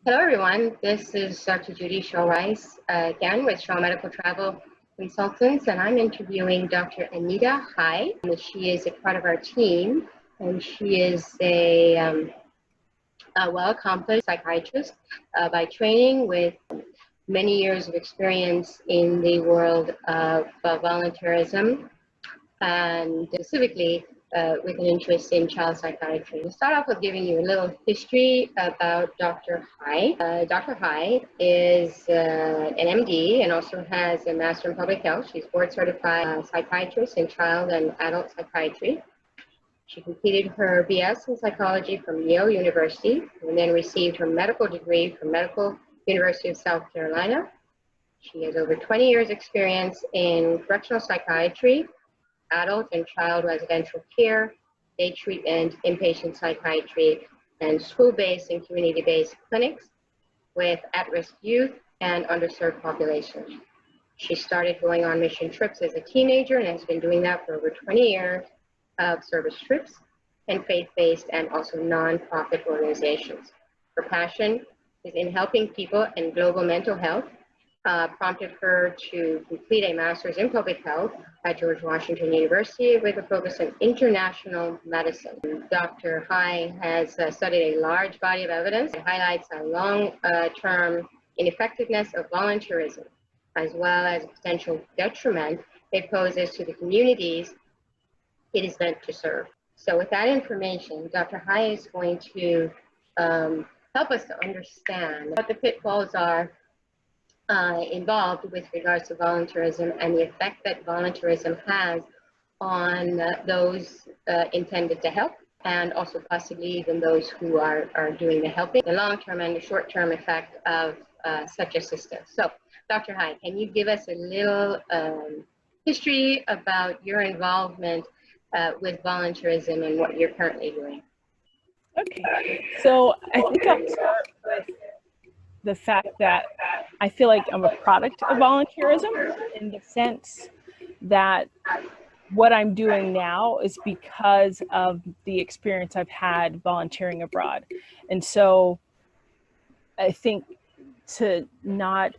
Hello, everyone. This is Dr. Judy Shaw-Rice again with Shaw Medical Travel Consultants, and I'm interviewing Dr. Aneita High. She is a part of our team, and she is a well-accomplished psychiatrist by training with many years of experience in the world of volunteerism and specifically with an interest in child psychiatry. We'll start off with giving you a little history about Dr. High. Dr. High is an MD and also has a Master in Public Health. She's board certified psychiatrist in child and adult psychiatry. She completed her BS in psychology from Yale University and then received her medical degree from Medical University of South Carolina. She has over 20 years experience in correctional psychiatry, adult and child residential care, day treatment, inpatient psychiatry, and school-based and community-based clinics with at-risk youth and underserved populations. She started going on mission trips as a teenager and has been doing that for over 20 years of service trips and faith-based and also nonprofit organizations. Her passion is in helping people and global mental health, prompted her to complete a master's in public health at George Washington University with a focus on international medicine. Dr. High has studied a large body of evidence that highlights a long-term ineffectiveness of volunteerism, as well as a potential detriment it poses to the communities it is meant to serve. So with that information, Dr. High is going to help us to understand what the pitfalls are involved with regards to volunteerism and the effect that volunteerism has on those intended to help, and also possibly even those who are doing the helping, the long-term and the short-term effect of such assistance. So, Dr. High, can you give us a little history about your involvement with volunteerism and what you're currently doing? Okay, so I think I'll start with the fact that I feel like I'm a product of volunteerism in the sense that what I'm doing now is because of the experience I've had volunteering abroad. And so I think to not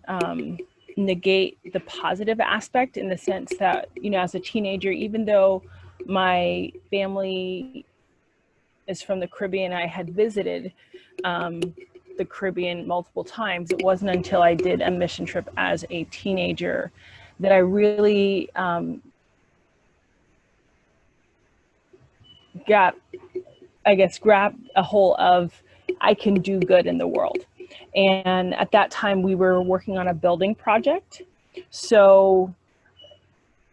negate the positive aspect in the sense that, you know, as a teenager, even though my family is from the Caribbean, I had visited the Caribbean multiple times. It wasn't until I did a mission trip as a teenager that I really grabbed a hold of, I can do good in the world. And at that time we were working on a building project. So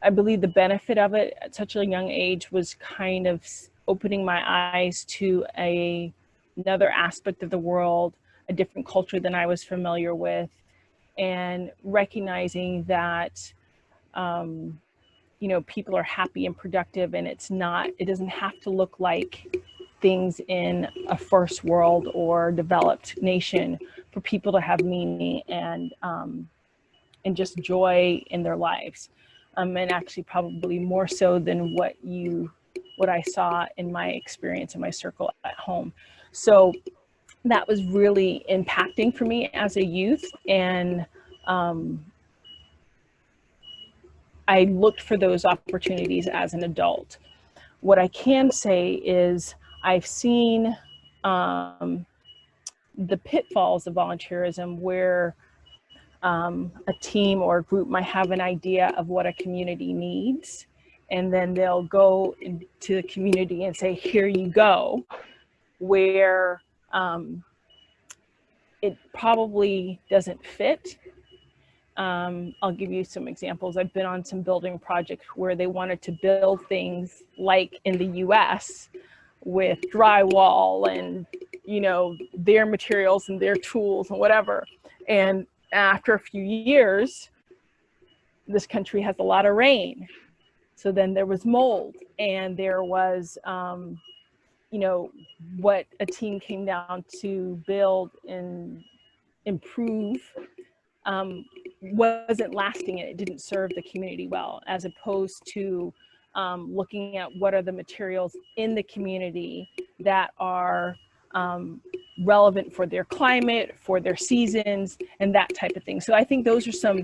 I believe the benefit of it at such a young age was kind of opening my eyes to another aspect of the world, a different culture than I was familiar with, and recognizing that, you know, people are happy and productive, and it doesn't have to look like things in a first world or developed nation for people to have meaning and just joy in their lives. And actually probably more so than what I saw in my experience in my circle at home. So that was really impacting for me as a youth. And I looked for those opportunities as an adult. What I can say is I've seen the pitfalls of volunteerism where a team or a group might have an idea of what a community needs, and then they'll go into the community and say, here you go, where it probably doesn't fit. I'll give you some examples. I've been on some building projects where they wanted to build things like in the US with drywall and, you know, their materials and their tools and whatever. And after a few years, this country has a lot of rain. So then there was mold, and there was, you know, what a team came down to build and improve wasn't lasting, and it didn't serve the community well, as opposed to looking at what are the materials in the community that are relevant for their climate, for their seasons, and that type of thing. So I think those are some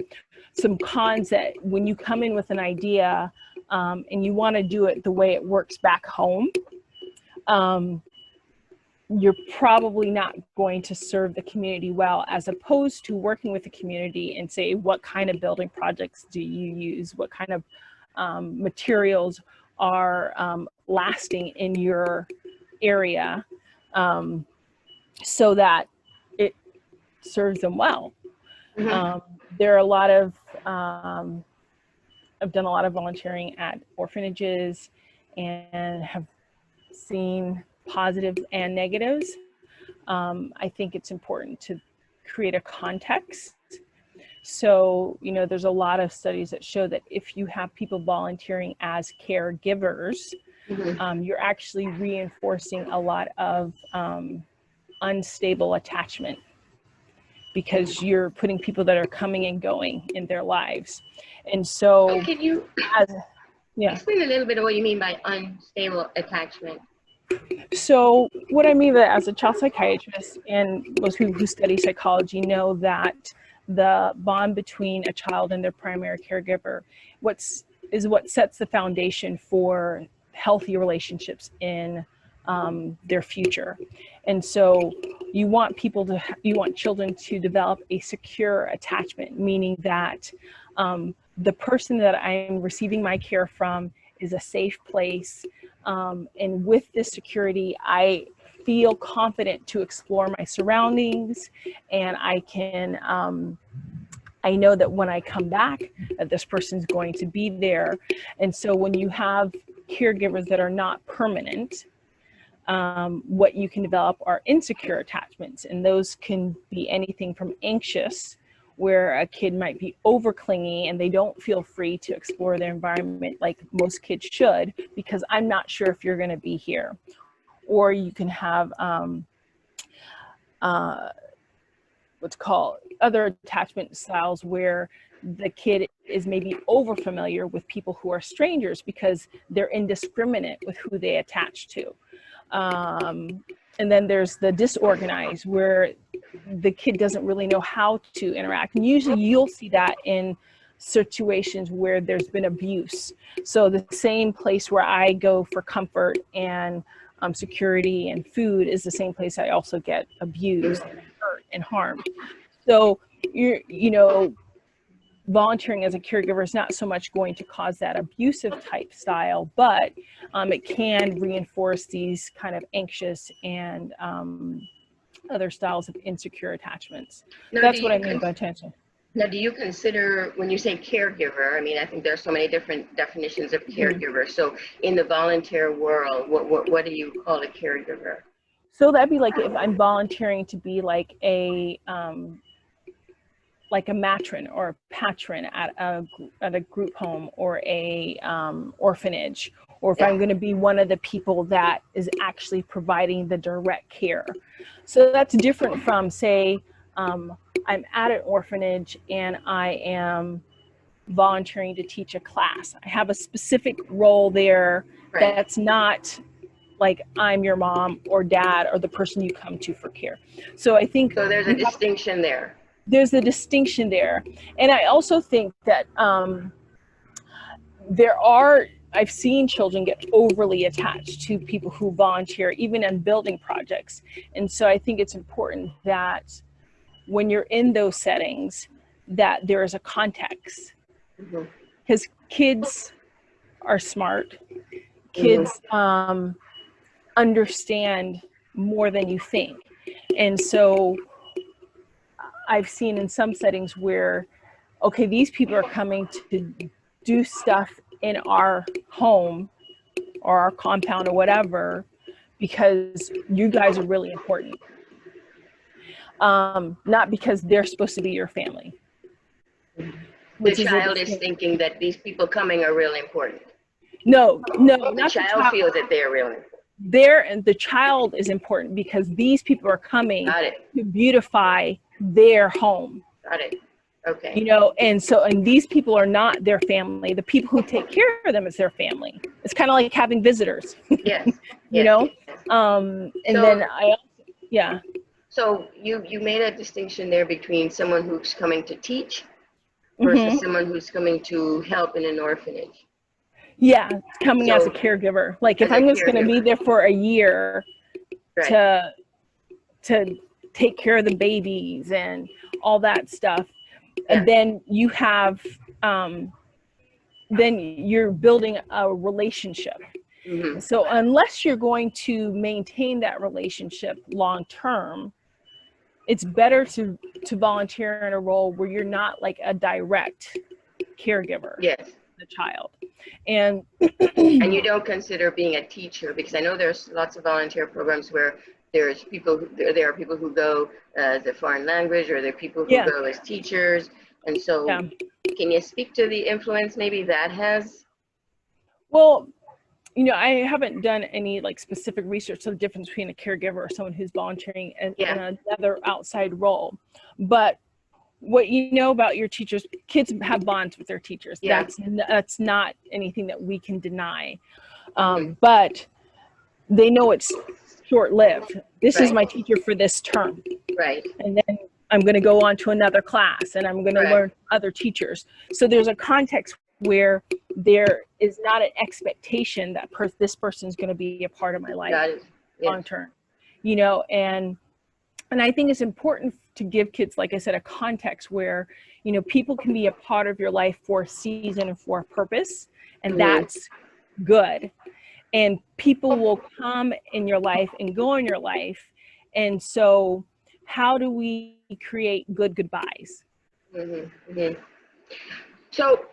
cons that when you come in with an idea and you want to do it the way it works back home, you're probably not going to serve the community well, as opposed to working with the community and say, what kind of building projects do you use? What kind of materials are lasting in your area, so that it serves them well. There are a lot of, I've done a lot of volunteering at orphanages and have seen positives and negatives. I think it's important to create a context. So, you know, there's a lot of studies that show that if you have people volunteering as caregivers, you're actually reinforcing a lot of unstable attachment, because you're putting people that are coming and going in their lives. And so, can you explain a little bit of what you mean by unstable attachment? So what I mean as a child psychiatrist, and most people who study psychology know that the bond between a child and their primary caregiver is what sets the foundation for healthy relationships in their future. And so you want children to develop a secure attachment, meaning that the person that I'm receiving my care from is a safe place. And with this security, I feel confident to explore my surroundings, and I can, I know that when I come back, that this person's going to be there. And so when you have caregivers that are not permanent, what you can develop are insecure attachments, and those can be anything from anxious, where a kid might be over clingy and they don't feel free to explore their environment like most kids should, because I'm not sure if you're going to be here. Or you can have what's called other attachment styles, where the kid is maybe over familiar with people who are strangers because they're indiscriminate with who they attach to. And then there's the disorganized, where the kid doesn't really know how to interact. And usually you'll see that in situations where there's been abuse. So the same place where I go for comfort and security and food is the same place I also get abused and hurt and harmed. So you know, volunteering as a caregiver is not so much going to cause that abusive type style, but it can reinforce these kind of anxious and other styles of insecure attachments. Now, that's what I mean by attention. Now, do you consider, when you say caregiver, I mean, I think there's so many different definitions of caregiver. So in the volunteer world, what do you call a caregiver? So that'd be like if I'm volunteering to be like a matron or a patron at a group home or a orphanage, or if I'm going to be one of the people that is actually providing the direct care. So that's different from, say, I'm at an orphanage and I am volunteering to teach a class. I have a specific role there. Right. That's not like I'm your mom or dad or the person you come to for care. So I think— So there's a distinction there. There's a distinction there. And I also think that I've seen children get overly attached to people who volunteer, even in building projects. And so I think it's important that when you're in those settings, that there is a context. Because kids are smart. Kids understand more than you think. And so I've seen in some settings where, okay, these people are coming to do stuff in our home or our compound or whatever because you guys are really important. Not because they're supposed to be your family. The child is thinking that these people coming are really important. No, the child feels that they're really important. And the child is important because these people are coming to beautify their home. Got it. Okay. You know, and these people are not their family. The people who take care of them is their family. It's kind of like having visitors. Yes. You know? Then Yeah. So you made a distinction there between someone who's coming to teach versus Hmm. someone who's coming to help in an orphanage. Yeah, coming as a So caregiver. Like if as a I'm just going to be caregiver, there for a year right? to take care of the babies and all that stuff, Yeah. and then you have then you're building a relationship. Hmm. So unless you're going to maintain that relationship long term, it's better to volunteer in a role where you're not like a direct caregiver Yes. for the child. And And you don't consider being a teacher, because I know there's lots of volunteer programs where there's people there are people who go as a foreign language, or there are people who yeah, go as teachers. And so yeah. can you speak to the influence maybe that has? Well, you know, I haven't done any like specific research of the difference between a caregiver or someone who's volunteering in Yeah. another outside role. But what you know about your teachers, kids have bonds with their teachers. Yeah. That's not anything that we can deny. Hmm. But they know it's short-lived. This is Right. my teacher for this term, Right. and then I'm going to go on to another class, and I'm going to Correct. learn other teachers. So there's a context where there is not an expectation that this person is going to be a part of my life Got it. Yeah. long term, you know. And I think it's important to give kids, like I said, a context where, you know, people can be a part of your life for a season and for a purpose, and Hmm. that's good. And people will come in your life and go in your life. And so how do we create good goodbyes? Hmm. Hmm. So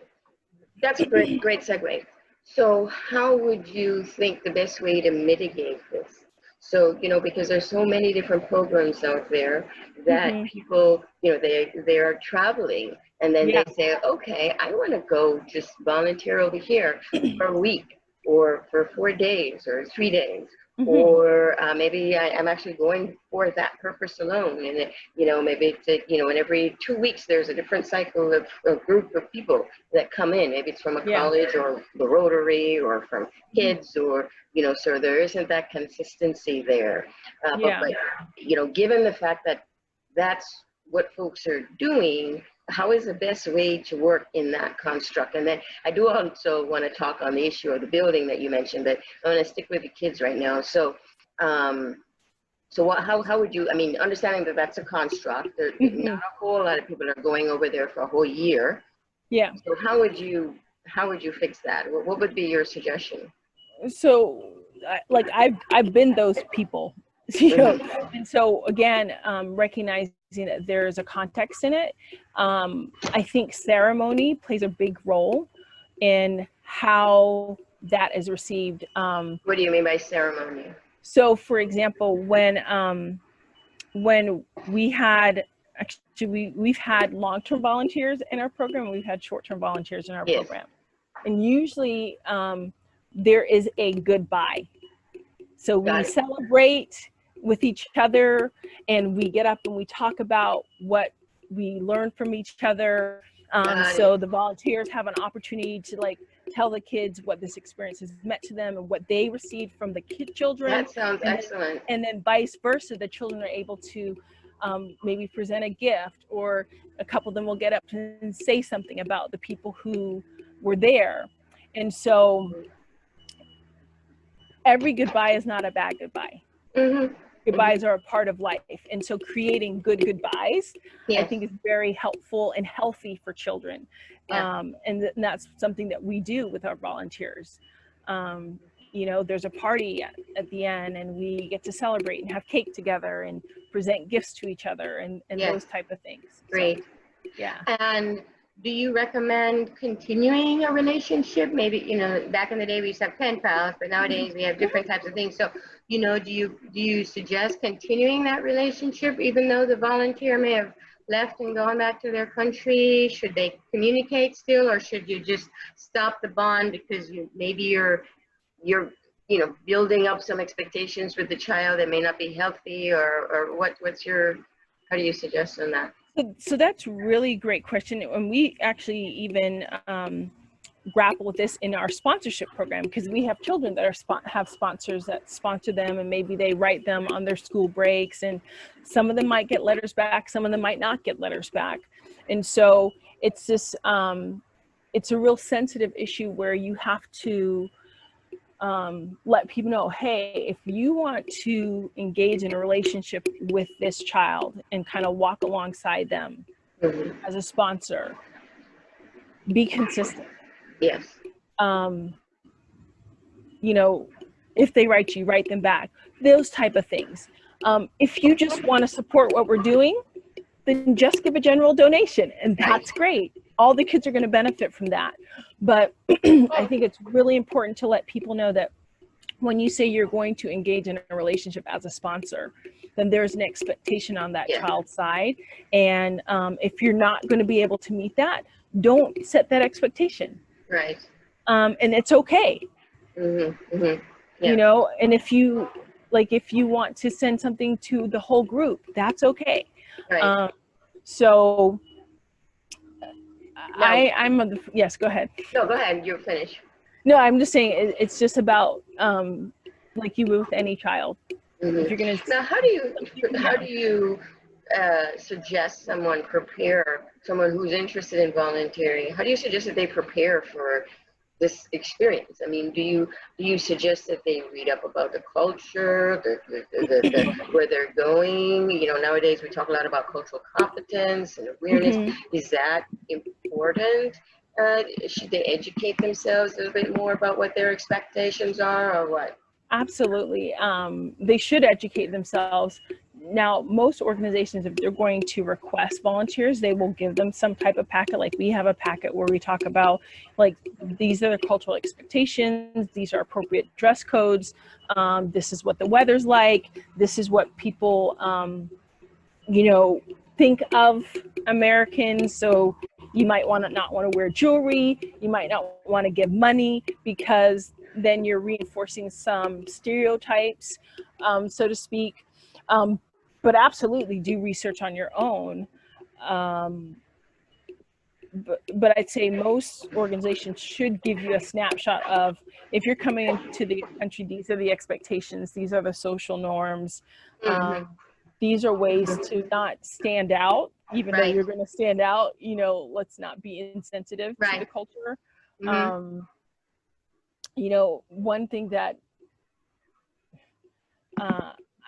that's a great segue. So how would you think the best way to mitigate this? So, because there's so many different programs out there that Mm-hmm. people, they are traveling, and then Yeah. they say, okay, I want to go just volunteer over here for a week, or for 4 days or 3 days. Mm-hmm. Or maybe I'm actually going for that purpose alone. And, maybe and every 2 weeks there's a different cycle of a group of people that come in. Maybe it's from a Yeah. college, or the Rotary, or from Mm-hmm. kids, or, so there isn't that consistency there. But, Yeah. given the fact that that's what folks are doing, how is the best way to work in that construct? And then I do also want to talk on the issue of the building that you mentioned, but I'm going to stick with the kids right now. So, how would you, understanding that that's a construct, there, Mm-hmm. not a whole lot of people are going over there for a whole year. Yeah. So how would you fix that? What would be your suggestion? So like I've been those people, you know. Mhm. And so again, recognizing that there's a context in it. I think ceremony plays a big role in how that is received. What do you mean by ceremony? So for example, when we had, actually we've had long-term volunteers in our program, we've had short-term volunteers in our Yes. program, and usually there is a goodbye. So we Got it. celebrate with each other, and we get up and we talk about what we learned from each other. Got So it. the volunteers have an opportunity to like tell the kids what this experience has meant to them and what they received from the children. That sounds and excellent. then vice versa, the children are able to maybe present a gift, or a couple of them will get up and say something about the people who were there. And so every goodbye is not a bad goodbye. Mm-hmm. Goodbyes are a part of life. And so creating good goodbyes, I Yes. think, is very helpful and healthy for children. Yeah. And that's something that we do with our volunteers. You know, there's a party at the end, and we get to celebrate and have cake together and present gifts to each other, and Yes. those type of things. Great. So, yeah. And do you recommend continuing a relationship? Maybe, back in the day we used to have pen pals, but nowadays we have different types of things. So, do you suggest continuing that relationship even though the volunteer may have left and gone back to their country? Should they communicate still, or should you just stop the bond because maybe you're building up some expectations with the child that may not be healthy, or how do you suggest on that? So that's really great question. And we actually even grapple with this in our sponsorship program, because we have children that have sponsors that sponsor them, and maybe they write them on their school breaks, and some of them might get letters back, some of them might not get letters back. And so it's this it's a real sensitive issue where you have to let people know, hey, if you want to engage in a relationship with this child and kind of walk alongside them as a sponsor, be consistent. Yes. You know, if they write you, write them back, those type of things. If you just want to support what we're doing, then just give a general donation, and that's great. All the kids are going to benefit from that. But I think it's really important to let people know that when you say you're going to engage in a relationship as a sponsor, then there's an expectation on that child's side. And if you're not going to be able to meet that, don't set that expectation. Right. And it's okay. You know, and if you want to send something to the whole group, that's okay. Right. So yes, go ahead. No, go ahead. You're finished. No, I'm just saying it's just about like you would with any child. If you're gonna now, how do you suggest someone who's interested in volunteering? How do you suggest that they prepare for this experience? I mean, do you suggest that they read up about the culture, where they're going? You know, nowadays we talk a lot about cultural competence and awareness. Is that important? Should they educate themselves a little bit more about what their expectations are, or what? Absolutely. They should educate themselves. Now, most organizations, if they're going to request volunteers, they will give them some type of packet. Like we have a packet where we talk about, like, these are the cultural expectations, these are appropriate dress codes, this is what the weather's like, this is what people, you know, think of Americans. So you might not want to wear jewelry, you might not want to give money, because then you're reinforcing some stereotypes, so to speak. But absolutely do research on your own. But I'd say most organizations should give you a snapshot of, if you're coming into the country, these are the expectations, these are the social norms. These are ways to not stand out, even though you're going to stand out. You know, let's not be insensitive to the culture. You know, one thing that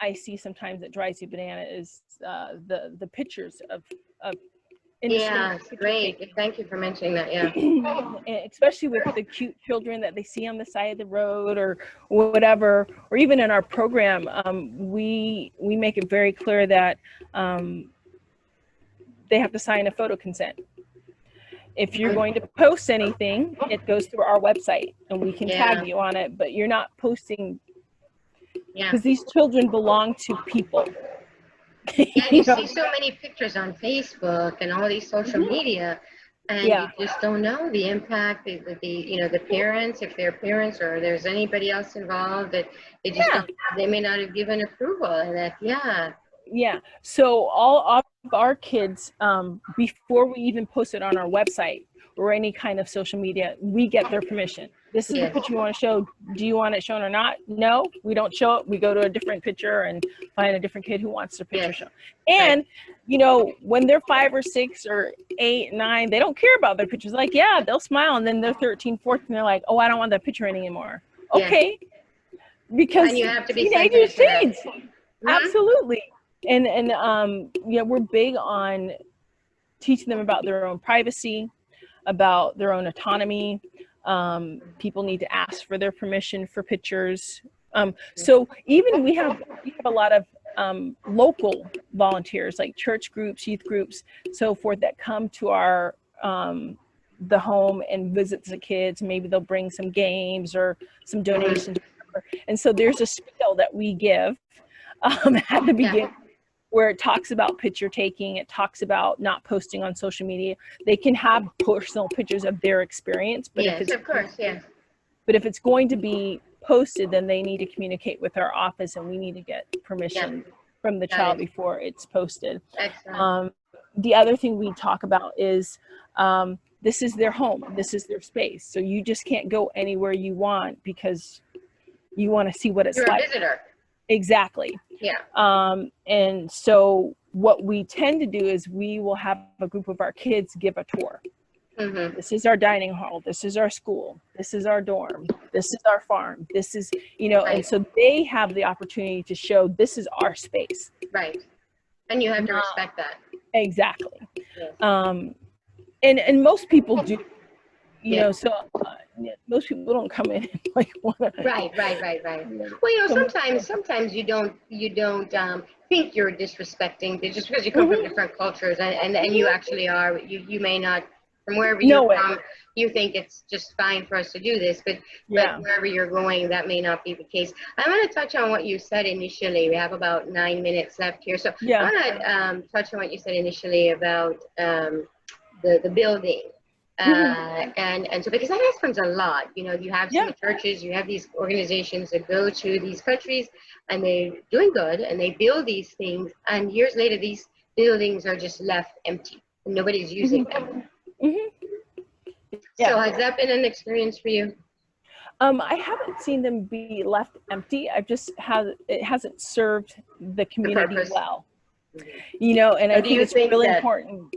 I see sometimes that drives you banana is the pictures of yeah, great. Taking. Thank you for mentioning that. Yeah. Especially with the cute children that they see on the side of the road or whatever, or even in our program, we make it very clear that they have to sign a photo consent. If you're going to post anything, it goes through our website and we can tag you on it, but you're not posting, because these children belong to people. Yeah, you see so many pictures on Facebook and all these social media, and you just don't know the impact that the parents, if they're parents or there's anybody else involved, that they just they may not have given approval, and that so all of our kids, before we even post it on our website or any kind of social media, we get their permission. This is the picture you want to show. Do you want it shown or not? No, we don't show it. We go to a different picture and find a different kid who wants their picture shown. And, you know, when they're 5 or 6 or 8, 9, they don't care about their pictures. Like, they'll smile. And then they're 13, 14, and they're like, oh, I don't want that picture anymore. Okay. Because and you have to be teenagers change. Absolutely. And we're big on teaching them about their own privacy, about their own autonomy. People need to ask for their permission for pictures. So even we have a lot of local volunteers, like church groups, youth groups, so forth, that come to our the home and visit the kids. Maybe they'll bring some games or some donations. And so there's a spiel that we give at the beginning, where it talks about picture taking, it talks about not posting on social media. They can have personal pictures of their experience, but if it's going to be posted, then they need to communicate with our office, and we need to get permission from the child before it's posted. The other thing we talk about is this is their home, this is their space. So you just can't go anywhere you want because you want to see what it's You're like. a visitor. Exactly. Yeah. And so what we tend to do is we will have a group of our kids give a tour. Mm-hmm. This is our dining hall. This is our school. This is our dorm. This is our farm. This is, you know, Right. and so they have the opportunity to show this is our space. Right. And you have to respect that. Exactly. Yes. And most people do, you Yeah. know, so most people don't come in and like want to. Right. Well, you know, sometimes you don't think you're disrespecting just because you come from different cultures, and you actually are. You may not, from wherever you're from, you think it's just fine for us to do this, but wherever you're going, that may not be the case. I want to touch on what you said initially. We have about 9 minutes left here, so I want to touch on what you said initially about the building. And so, because that happens a lot, you know, you have some churches, you have these organizations that go to these countries and they're doing good and they build these things, and years later these buildings are just left empty and nobody's using them. So has that been an experience for you? I haven't seen them be left empty. It hasn't served the community well, you know, and I think it's really important.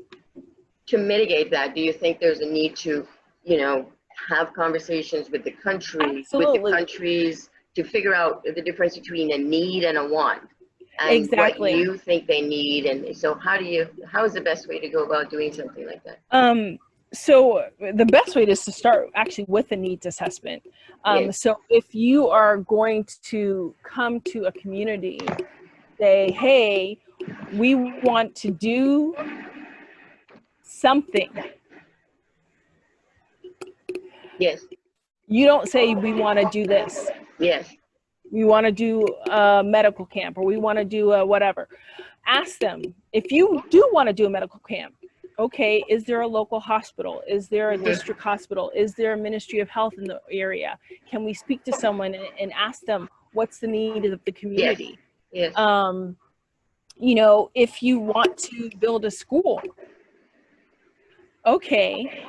To mitigate that, do you think there's a need to, you know, have conversations with the country, with the countries, to figure out the difference between a need and a want, and what you think they need? And so how is the best way to go about doing something like that? So the best way is to start actually with a needs assessment. So if you are going to come to a community, say, hey, we want to do something. Yes. You don't say we want to do this. Yes. We want to do a medical camp, or we want to do a whatever. Ask them, if you do want to do a medical camp, okay, is there a local hospital? Is there a district hospital? Is there a Ministry of Health in the area? Can we speak to someone and ask them what's the need of the community? Yes. You know, if you want to build a school, okay,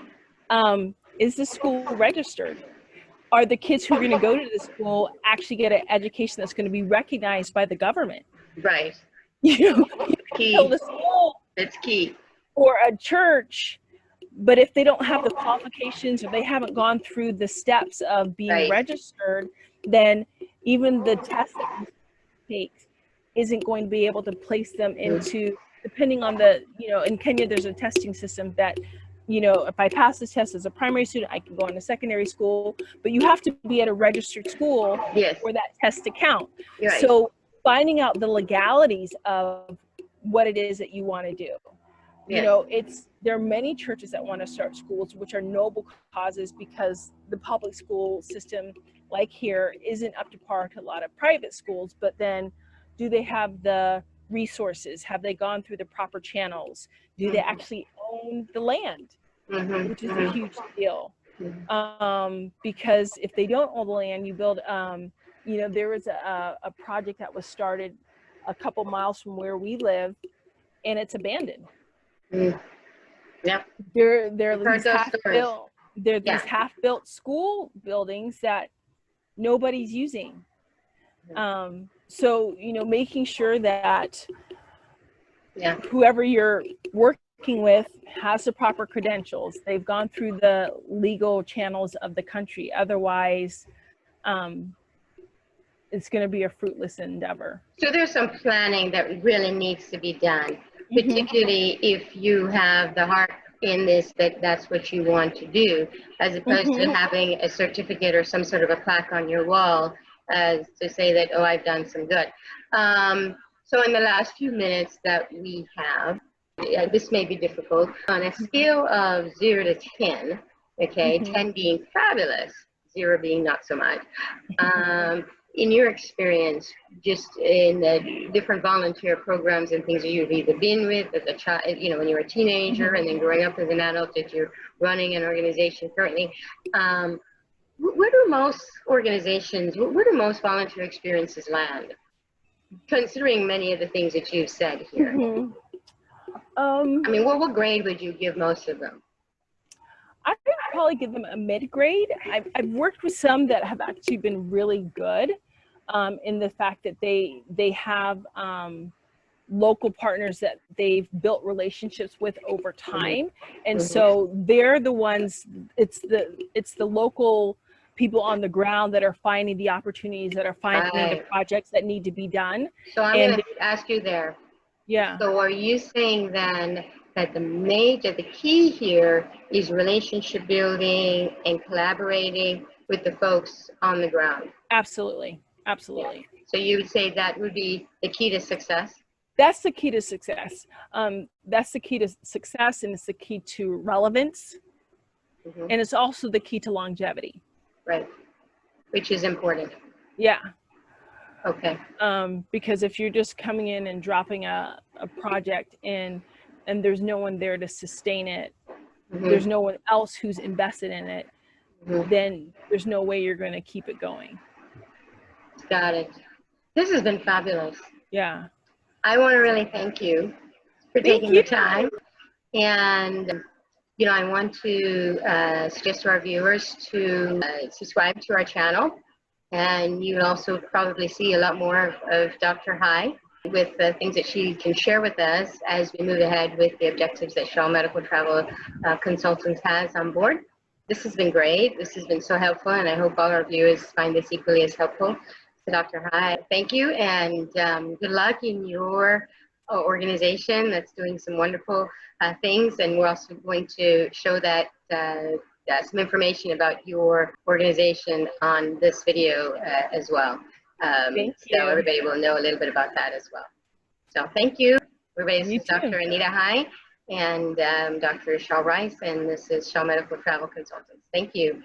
is the school registered? Are the kids who are going to go to the school actually get an education that's going to be recognized by the government? Right. You know, you build a school. It's key. Or a church, but if they don't have the qualifications or they haven't gone through the steps of being registered, then even the test that you take isn't going to be able to place them into, depending on the, you know, in Kenya, there's a testing system that, you know, if I pass this test as a primary student, I can go into secondary school, but you have to be at a registered school for that test to count. Right. So finding out the legalities of what it is that you want to do. You know, there are many churches that want to start schools, which are noble causes, because the public school system, like here, isn't up to par to a lot of private schools. But then, do they have the resources? Have they gone through the proper channels? Do they actually own the land? Which is a huge deal. Because if they don't own the land, you build, you know, there was a project that was started a couple miles from where we live, and it's abandoned. They're these half-built school buildings that nobody's using. So, you know, making sure that whoever you're working with has the proper credentials. They've gone through the legal channels of the country. Otherwise, it's going to be a fruitless endeavor. So there's some planning that really needs to be done, particularly if you have the heart in this, that's what you want to do, as opposed to having a certificate or some sort of a plaque on your wall to say that, oh, I've done some good. So in the last few minutes that we have, this may be difficult. On a scale of 0 to 10, okay, 10 being fabulous, 0 being not so much. In your experience, just in the different volunteer programs and things that you've either been with as a child, you know, when you were a teenager, and then growing up as an adult, that you're running an organization currently, where do most organizations, where do most volunteer experiences land, considering many of the things that you've said here? I mean, what grade would you give most of them? I would probably give them a mid-grade. I've worked with some that have actually been really good in the fact that they have local partners that they've built relationships with over time. And so they're the ones, it's the local people on the ground that are finding the opportunities, that are finding the projects that need to be done. So I'm going to ask you there. Yeah. So are you saying then that the key here is relationship building and collaborating with the folks on the ground? Absolutely. Absolutely. Yeah. So you would say that would be the key to success? That's the key to success. That's the key to success, and it's the key to relevance. And it's also the key to longevity. Right. Which is important. Yeah. Okay. Because if you're just coming in and dropping a project in and there's no one there to sustain it, there's no one else who's invested in it, then there's no way you're going to keep it going. Got it. This has been fabulous. Yeah. I want to really thank you for taking the time. And, you know, I want to suggest to our viewers to subscribe to our channel. And you will also probably see a lot more of Dr. High with the things that she can share with us as we move ahead with the objectives that Shaw Medical Travel Consultants has on board. This has been great. This has been so helpful, and I hope all our viewers find this equally as helpful. So Dr. High, thank you, and good luck in your organization that's doing some wonderful things. And we're also going to show that some information about your organization on this video as well. So everybody will know a little bit about that as well. So thank you. Everybody, this is Dr. Aneita High and Dr. Shaw Rice, and this is Shaw Medical Travel Consultants. Thank you.